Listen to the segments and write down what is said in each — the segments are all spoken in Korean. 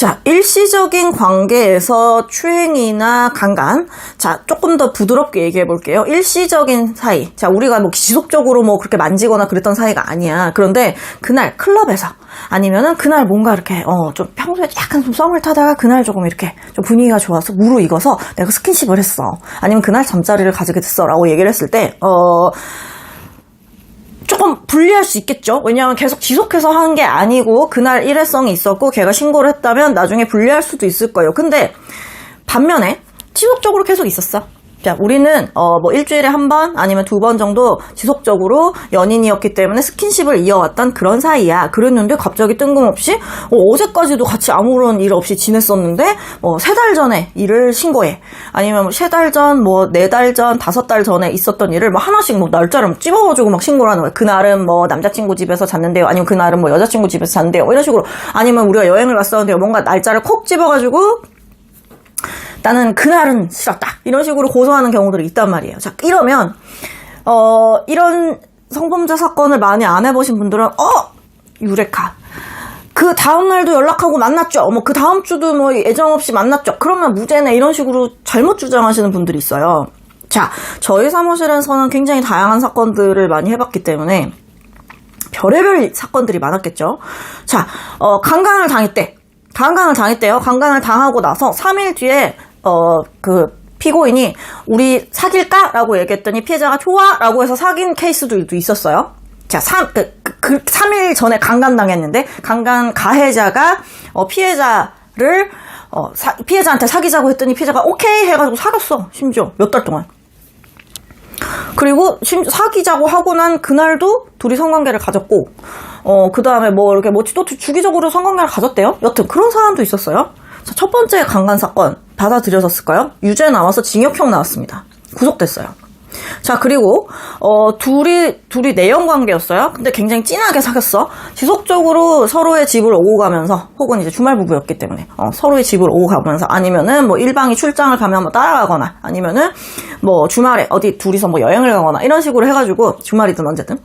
자, 일시적인 관계에서 추행이나 강간. 자, 조금 더 부드럽게 얘기해 볼게요. 일시적인 사이. 자, 우리가 뭐 지속적으로 뭐 그렇게 만지거나 그랬던 사이가 아니야. 그런데 그날 클럽에서 아니면은 그날 뭔가 이렇게 좀 평소에 약간 좀 썸을 타다가 그날 조금 이렇게 좀 분위기가 좋아서 무르익어서 내가 스킨십을 했어. 아니면 그날 잠자리를 가지게 됐어라고 얘기를 했을 때 조금 불리할 수 있겠죠. 왜냐하면 계속 지속해서 한 게 아니고 그날 일회성이 있었고 걔가 신고를 했다면 나중에 불리할 수도 있을 거예요. 근데 반면에 지속적으로 계속 있었어. 자, 우리는 뭐 일주일에 한 번 아니면 2번 정도 지속적으로 연인이었기 때문에 스킨십을 이어왔던 그런 사이야. 그랬는데 갑자기 뜬금없이 어제까지도 같이 아무런 일 없이 지냈었는데 3달 전에 일을 신고해. 아니면 3달 전, 4달 전, 5달 전에 있었던 일을 하나씩 날짜를 찝어가지고 막 신고를 하는 거야. 그날은 남자친구 집에서 잤는데요. 아니면 그날은 여자친구 집에서 잤는데요. 이런 식으로. 아니면 우리가 여행을 갔었는데요. 뭔가 날짜를 콕 집어가지고 나는 그날은 싫었다. 이런 식으로 고소하는 경우들이 있단 말이에요. 자, 이러면 이런 성범죄 사건을 많이 안 해보신 분들은 유레카. 그 다음날도 연락하고 만났죠. 그 다음 주도 예정 없이 만났죠. 그러면 무죄네. 이런 식으로 잘못 주장하시는 분들이 있어요. 자, 저희 사무실에서는 굉장히 다양한 사건들을 많이 해봤기 때문에 별의별 사건들이 많았겠죠. 자, 강간을 당했대. 강간을 당했대요. 강간을 당하고 나서 3일 뒤에 그 피고인이 우리 사귈까? 라고 얘기했더니 피해자가 좋아! 라고 해서 사귄 케이스도 있었어요. 자, 3일 전에 강간당했는데 강간 가해자가 피해자를 피해자한테 사귀자고 했더니 피해자가 오케이 해가지고 사귀었어. 심지어 몇 달 동안. 그리고 사귀자고 하고 난 그날도 둘이 성관계를 가졌고 그 다음에 이렇게 또 주기적으로 성관계를 가졌대요. 여튼 그런 사안도 있었어요. 자, 첫 번째 강간 사건 받아들여졌을까요? 유죄 나와서 징역형 나왔습니다. 구속됐어요. 자, 그리고 둘이 내연 관계였어요. 근데 굉장히 진하게 사귀었어. 지속적으로 서로의 집을 오고 가면서, 혹은 이제 주말 부부였기 때문에 서로의 집을 오고 가면서, 아니면은 일방이 출장을 가면 따라가거나, 아니면은 주말에 어디 둘이서 여행을 가거나 이런 식으로 해가지고, 주말이든 어쨌든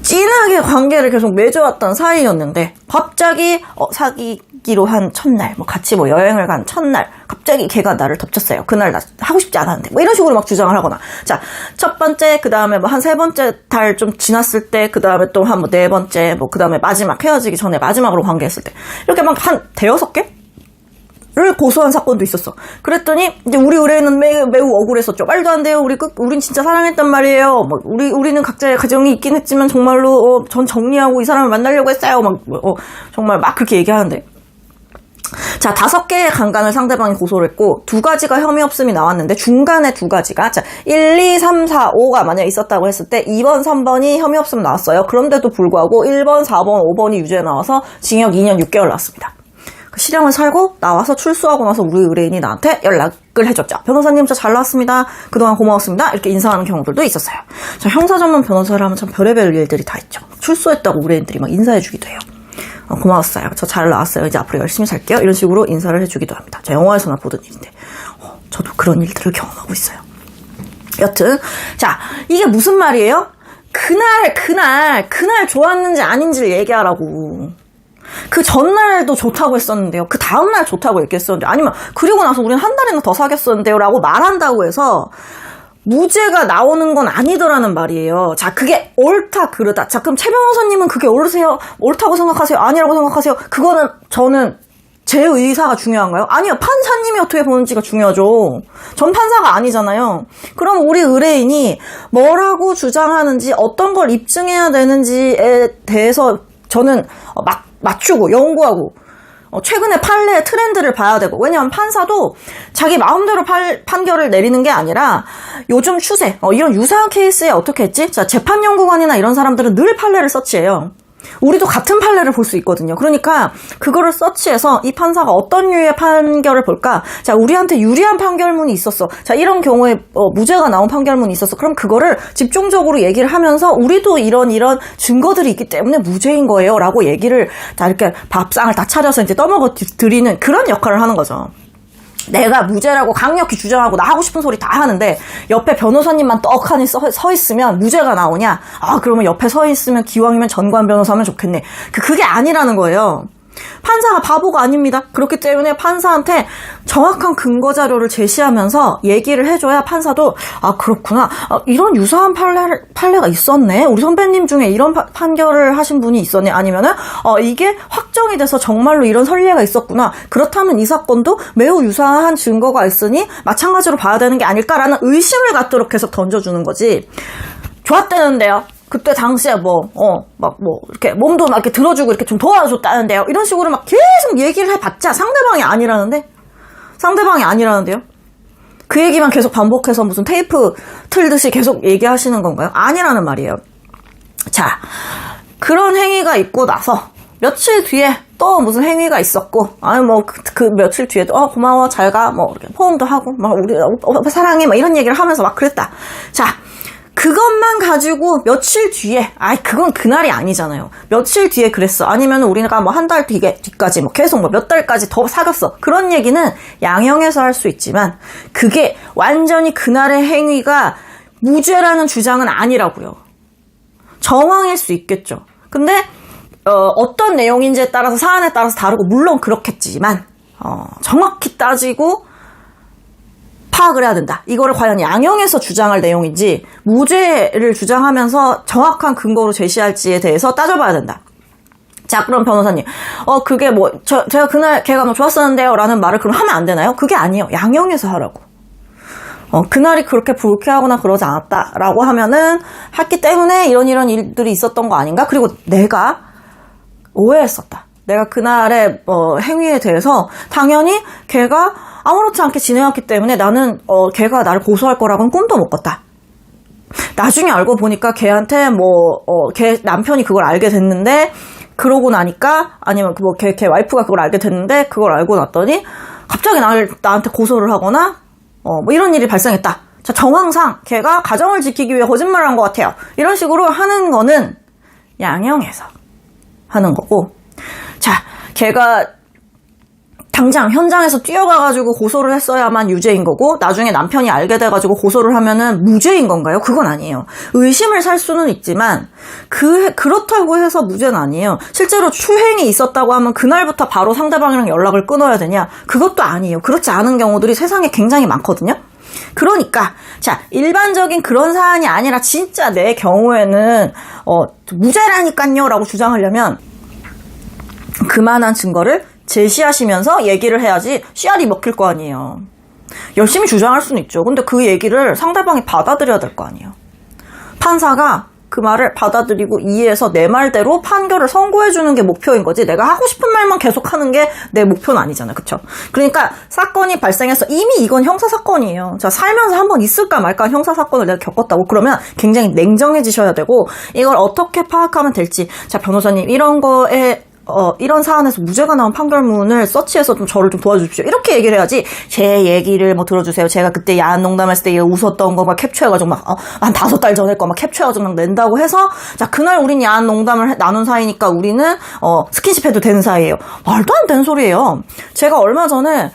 진하게 관계를 계속 맺어왔던 사이였는데 갑자기 사귀기로 한 첫날, 같이 여행을 간 첫날 갑자기 걔가 나를 덮쳤어요. 그날 나 하고 싶지 않았는데 이런 식으로 막 주장을 하거나. 자, 첫 번째, 그 다음에 한 3번째 달 좀 지났을 때, 그 다음에 또 한 4번째, 그 다음에 마지막 헤어지기 전에 마지막으로 관계했을 때 이렇게 막 한 5개? 를 고소한 사건도 있었어. 그랬더니 이제 우리 의뢰인은 매우 억울했었죠. 말도 안 돼요. 우린 진짜 사랑했단 말이에요. 우리는 각자의 가정이 있긴 했지만 정말로 전 정리하고 이 사람을 만나려고 했어요. 정말 막 그렇게 얘기하는데. 자, 5개의 강간을 상대방이 고소를 했고 2가지가 혐의 없음이 나왔는데 중간에 2가지가, 자, 1, 2, 3, 4, 5가 만약에 있었다고 했을 때 2번, 3번이 혐의 없음 나왔어요. 그런데도 불구하고 1번, 4번, 5번이 유죄 나와서 징역 2년 6개월 나왔습니다. 실형을 살고 나와서 출소하고 나서 우리 의뢰인이 나한테 연락을 해줬죠. 변호사님, 저 잘 나왔습니다. 그동안 고마웠습니다. 이렇게 인사하는 경우들도 있었어요. 자, 형사 전문 변호사를 하면 참 별의별 일들이 다 있죠. 출소했다고 의뢰인들이 막 인사해주기도 해요. 고마웠어요. 저 잘 나왔어요. 이제 앞으로 열심히 살게요. 이런 식으로 인사를 해주기도 합니다. 자, 영화에서나 보던 일인데 저도 그런 일들을 경험하고 있어요. 여튼 자, 이게 무슨 말이에요? 그날 좋았는지 아닌지를 얘기하라고. 그 전날도 좋다고 했었는데요. 그 다음날 좋다고 얘기했었는데, 아니면 그리고 나서 우리는 한 달이나 더 사귀었었는데요 라고 말한다고 해서 무죄가 나오는 건 아니더라는 말이에요. 자, 그게 옳다 그르다. 자, 그럼 최 변호사님은 그게 옳다고 생각하세요? 아니라고 생각하세요? 그거는 저는 제 의사가 중요한가요? 아니요. 판사님이 어떻게 보는지가 중요하죠. 전 판사가 아니잖아요. 그럼 우리 의뢰인이 뭐라고 주장하는지, 어떤 걸 입증해야 되는지에 대해서 저는 맞추고 연구하고 최근에 판례의 트렌드를 봐야 되고. 왜냐하면 판사도 자기 마음대로 판결을 내리는 게 아니라 요즘 추세, 이런 유사한 케이스에 어떻게 했지? 자, 재판연구관이나 이런 사람들은 늘 판례를 서치해요. 우리도 같은 판례를 볼 수 있거든요. 그러니까 그거를 서치해서 이 판사가 어떤 류의 판결을 볼까? 자, 우리한테 유리한 판결문이 있었어. 자, 이런 경우에 무죄가 나온 판결문이 있었어. 그럼 그거를 집중적으로 얘기를 하면서 우리도 이런 증거들이 있기 때문에 무죄인 거예요 라고 얘기를 다 이렇게 밥상을 다 차려서 이제 떠먹어 드리는 그런 역할을 하는 거죠. 내가 무죄라고 강력히 주장하고 나 하고 싶은 소리 다 하는데 옆에 변호사님만 떡하니 서 있으면 무죄가 나오냐? 아, 그러면 옆에 서 있으면 기왕이면 전관 변호사면 좋겠네. 그게 아니라는 거예요. 판사가 바보가 아닙니다. 그렇기 때문에 판사한테 정확한 근거 자료를 제시하면서 얘기를 해줘야 판사도 아, 그렇구나. 이런 유사한 판례가 있었네. 우리 선배님 중에 이런 판결을 하신 분이 있었네. 아니면은 이게 확정이 돼서 정말로 이런 선례가 있었구나. 그렇다면 이 사건도 매우 유사한 증거가 있으니 마찬가지로 봐야 되는 게 아닐까라는 의심을 갖도록 계속 던져주는 거지. 좋았다는데요. 그때 당시에 이렇게 몸도 막 이렇게 들어주고 이렇게 좀 도와줬다는데요. 이런 식으로 막 계속 얘기를 해봤자 상대방이 아니라는데요. 그 얘기만 계속 반복해서 무슨 테이프 틀듯이 계속 얘기하시는 건가요? 아니라는 말이에요. 자, 그런 행위가 있고 나서 며칠 뒤에 또 무슨 행위가 있었고, 그 며칠 뒤에도, 고마워, 잘 가, 이렇게 포옹도 하고, 우리 오빠 사랑해, 이런 얘기를 하면서 막 그랬다. 자, 그것만 가지고 며칠 뒤에, 그건 그날이 아니잖아요. 며칠 뒤에 그랬어. 아니면 우리가 한 달 뒤까지 계속 몇 달까지 더 사귀었어. 그런 얘기는 양형에서 할 수 있지만, 그게 완전히 그날의 행위가 무죄라는 주장은 아니라고요. 정황일 수 있겠죠. 근데, 어떤 내용인지에 따라서 사안에 따라서 다르고, 물론 그렇겠지만, 정확히 따지고, 파악을 해야 된다. 이거를 과연 양형에서 주장할 내용인지 무죄를 주장하면서 정확한 근거로 제시할지에 대해서 따져봐야 된다. 자, 그럼 변호사님, 그게 제가 그날 걔가 좋았었는데요 라는 말을 그럼 하면 안 되나요? 그게 아니에요. 양형에서 하라고. 그날이 그렇게 불쾌하거나 그러지 않았다라고 하면은 했기 때문에 이런 일들이 있었던 거 아닌가? 그리고 내가 오해했었다. 내가 그날의 행위에 대해서 당연히 걔가 아무렇지 않게 진행했기 때문에 나는 걔가 나를 고소할 거라고는 꿈도 못 꿨다. 나중에 알고 보니까 걔한테 걔 남편이 그걸 알게 됐는데 그러고 나니까 아니면 걔 와이프가 그걸 알게 됐는데 그걸 알고 났더니 갑자기 나한테 고소를 하거나 이런 일이 발생했다. 자, 정황상 걔가 가정을 지키기 위해 거짓말을 한 것 같아요. 이런 식으로 하는 거는 양형에서 하는 거고, 자, 걔가 당장 현장에서 뛰어가가지고 고소를 했어야만 유죄인 거고 나중에 남편이 알게 돼가지고 고소를 하면은 무죄인 건가요? 그건 아니에요. 의심을 살 수는 있지만 그렇다고 해서 무죄는 아니에요. 실제로 추행이 있었다고 하면 그날부터 바로 상대방이랑 연락을 끊어야 되냐? 그것도 아니에요. 그렇지 않은 경우들이 세상에 굉장히 많거든요. 그러니까 자, 일반적인 그런 사안이 아니라 진짜 내 경우에는 무죄라니까요 라고 주장하려면 그만한 증거를 제시하시면서 얘기를 해야지 씨알이 먹힐 거 아니에요. 열심히 주장할 수는 있죠. 근데 그 얘기를 상대방이 받아들여야 될 거 아니에요. 판사가 그 말을 받아들이고 이해해서 내 말대로 판결을 선고해주는 게 목표인 거지 내가 하고 싶은 말만 계속하는 게 내 목표는 아니잖아요. 그쵸? 그러니까 사건이 발생해서 이미 이건 형사사건이에요. 자, 살면서 한번 있을까 말까 형사사건을 내가 겪었다고 그러면 굉장히 냉정해지셔야 되고 이걸 어떻게 파악하면 될지, 자, 변호사님 이런 거에 이런 사안에서 무죄가 나온 판결문을 서치해서 좀 저를 좀 도와주십시오. 이렇게 얘기를 해야지, 제 얘기를 들어주세요. 제가 그때 야한 농담했을 때 웃었던 거 막 캡처해가지고 한 5달 전에 거 막 캡처해가지고 막 낸다고 해서, 자, 그날 우린 야한 농담을 나눈 사이니까 우리는, 스킨십 해도 되는 사이예요. 말도 안 되는 소리예요. 제가 얼마 전에,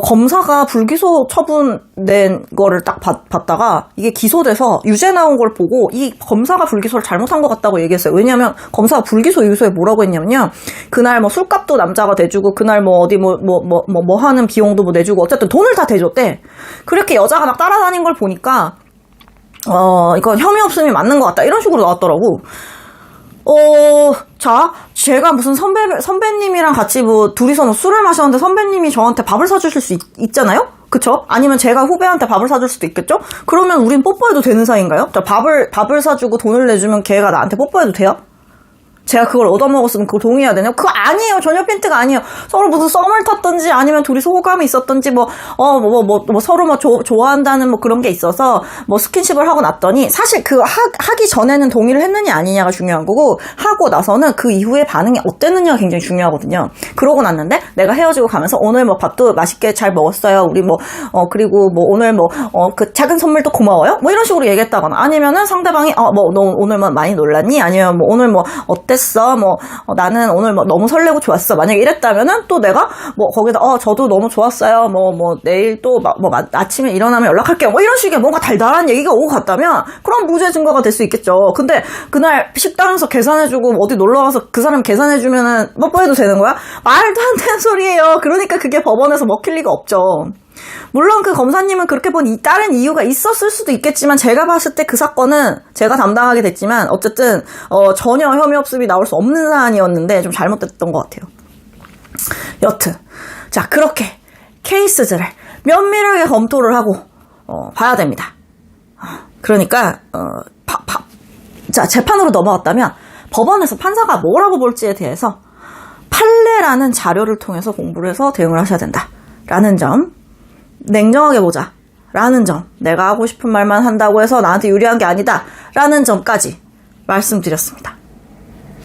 검사가 불기소 처분 낸 거를 딱 봤다가 이게 기소돼서 유죄 나온 걸 보고 이 검사가 불기소를 잘못한 것 같다고 얘기했어요. 왜냐하면 검사가 불기소 유서에 뭐라고 했냐면요. 그날 술값도 남자가 대주고 그날 어디 하는 비용도 내주고 어쨌든 돈을 다 대줬대. 그렇게 여자가 막 따라다닌 걸 보니까 이건 혐의 없음이 맞는 것 같다. 이런 식으로 나왔더라고. 자, 제가 무슨 선배님이랑 같이 둘이서 술을 마셨는데 선배님이 저한테 밥을 사주실 수 있잖아요? 그쵸? 아니면 제가 후배한테 밥을 사줄 수도 있겠죠? 그러면 우린 뽀뽀해도 되는 사이인가요? 자, 밥을 사주고 돈을 내주면 걔가 나한테 뽀뽀해도 돼요? 제가 그걸 얻어먹었으면 그걸 동의해야 되냐? 그거 아니에요. 전혀 핀트가 아니에요. 서로 무슨 썸을 탔던지 아니면 둘이서 호감이 있었던지 서로 좋아한다는 그런 게 있어서 스킨십을 하고 났더니 사실 하기 전에는 동의를 했느냐 아니냐가 중요한 거고 하고 나서는 그 이후에 반응이 어땠느냐가 굉장히 중요하거든요. 그러고 났는데 내가 헤어지고 가면서 오늘 밥도 맛있게 잘 먹었어요. 우리 그리고 오늘 그 작은 선물도 고마워요. 이런 식으로 얘기했다거나 아니면은 상대방이 너 오늘 많이 놀랐니? 아니면 오늘 어땠어? 그랬어. 나는 오늘 너무 설레고 좋았어. 만약에 이랬다면은 또 내가 거기다 저도 너무 좋았어요. 내일 또 아침에 일어나면 연락할게요. 이런 식의 뭔가 달달한 얘기가 오고 갔다면 그럼 무죄 증거가 될 수 있겠죠. 근데 그날 식당에서 계산해주고 어디 놀러 가서 그 사람 계산해주면은 뽀뽀해도 되는 거야? 말도 안 되는 소리예요. 그러니까 그게 법원에서 먹힐 리가 없죠. 물론 그 검사님은 그렇게 본 다른 이유가 있었을 수도 있겠지만 제가 봤을 때 그 사건은 제가 담당하게 됐지만 어쨌든 전혀 혐의 없음이 나올 수 없는 사안이었는데 좀 잘못됐던 것 같아요. 여튼 자, 그렇게 케이스들을 면밀하게 검토를 하고 봐야 됩니다. 그러니까 자, 재판으로 넘어갔다면 법원에서 판사가 뭐라고 볼지에 대해서 판례라는 자료를 통해서 공부를 해서 대응을 하셔야 된다라는 점, 냉정하게 보자 라는 점, 내가 하고 싶은 말만 한다고 해서 나한테 유리한 게 아니다 라는 점까지 말씀드렸습니다.